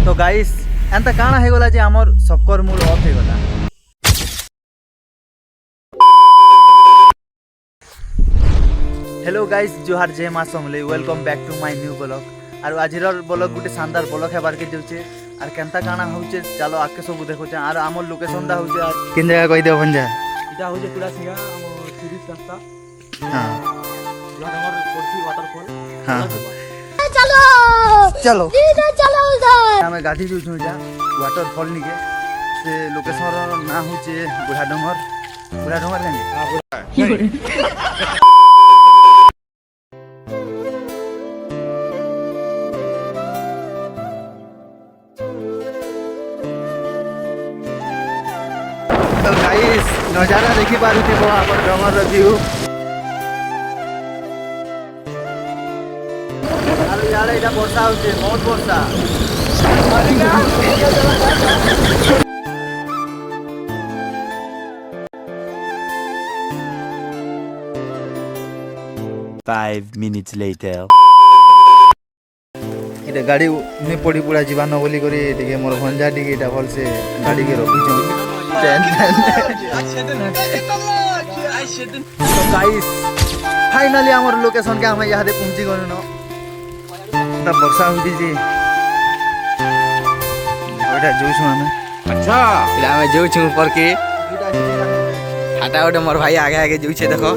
तो गाइस एंता काना हे गला जे हमर सबकर मूड ऑफ हे गला। हेलो गाइस जोहार जय मां Samlei welcome back to my new blog. और आजिर ब्लॉग गुटे शानदार ब्लॉग हेबार के जाउचे और केनता काना होउचे चलो आके सब देखोचे। और हमर लोकेशन दा होउचे किन जगह कहि देबो भंजा इटा होजे कुलासिंगा हमर टूरिस्ट रास्ता। हां जो हमर कोठी वाटरफॉल। हां चलो चलो इधर चलो उधर हमें गाड़ी जुछु जा वाटरफॉल निके से लोकेशन रो ना होउचे बुढ़ा डोंगर जाने। तो गाइस नजारा देखि पारुथिबो हमर डोंगर व्यू। आरो यार एटा वर्षा होचे बहुत वर्षा। 5 minutes later. इटा गाड़ी ने पड़ी पूरा जीवान बोली करी टिके मोर भंजा टिके इटा भल से गाड़ी के रखी छ। तो गाइस फाइनली हमर लोकेशन के हम यहाँ दे पहुंची गनु न। ता वर्षा होती जी ओटा जोछ हम। अच्छा इला में जो छु ऊपर के हाटा ओटे मोर भाई आगे आगे जो छे देखो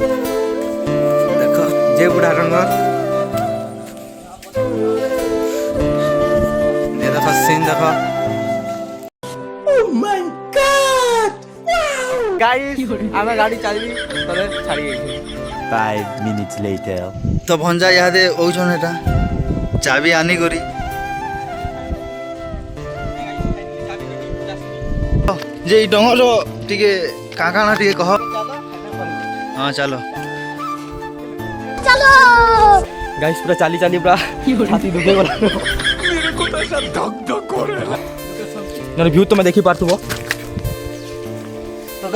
देखो जे बुढ़ा रंग ने देखो सीन देखो। ओह माय गॉड गाइस हमें गाड़ी चली तले छाड़ी गई। 5 minutes later. तो भंजा यहाँ दे ओछन एटा चाबी आनी करी जे डंगर टिके काकाना टिके कह। हां चलो चलो गाइस पूरा चाली चाली पूरा छाती दुखे गला। मेरे को तो ऐसा धक धक हो रहा है। यार व्यू तो मैं देखि पारथबो। तो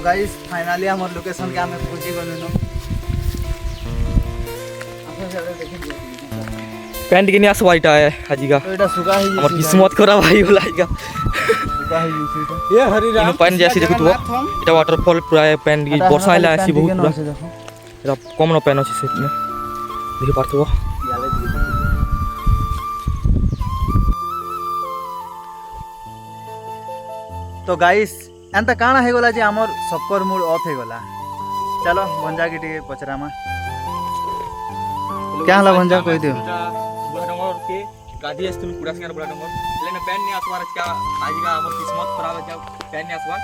गाइस फाइनली हमर लोकेशन के हमें पहुंची गनु न। आपन जरा देखि पैंट के नहीं आसवा इटा है हाजीगा तो एटा सुगा ही हमर किस्मत खराब भाई होला इगा सुगा ही इटा ये हरि इन पैंट जैसी देखु तो इटा वाटरफॉल पूरा पैंट की वर्षा आइला आसी बहुत पूरा इटा कम न पैन अछि से में देखि पारथबो। तो गाइस एंता काना हे गला जे हमर सबकर मूड ऑफ हे गला। चलो भंजा के टिके पचरामा क्या हला भंजा कहि दियो। बुढ़ा डंगर के गाड़ी आस्तुन पूरा सिंगार बुढ़ा डंगर लेने पैन नहीं आसवार का आजीगा हमर किस्मत खराब है पैन नहीं आसवार।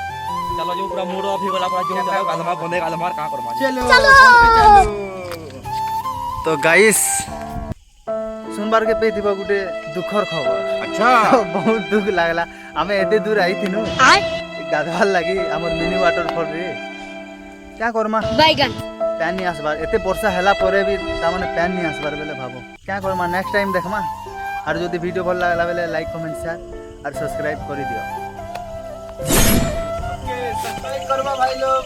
चलो जो पूरा मूड ऑफ ही गला पूरा जो चलो गालमा बंदे गालमार का करमा चलो तो गाइस सुनबार के पे दिबा गुटे दुखर खबर। अच्छा बहुत दुख लागला हमें एते दूर आई थिनु गाधवाल लगी हमर मिनी वाटरफॉल रे क्या करमा बैगन पैन नहीं आसबार एते वर्षा हैला परे भी तामाने पैन नहीं आसबार बेले भाबो क्या करमा नेक्स्ट टाइम देखमा। और जदि वीडियो भल लागला बेले लाइक कमेंट शेयर और सब्सक्राइब करि दियो। ओके सब्सक्राइब करबा भाई लोग।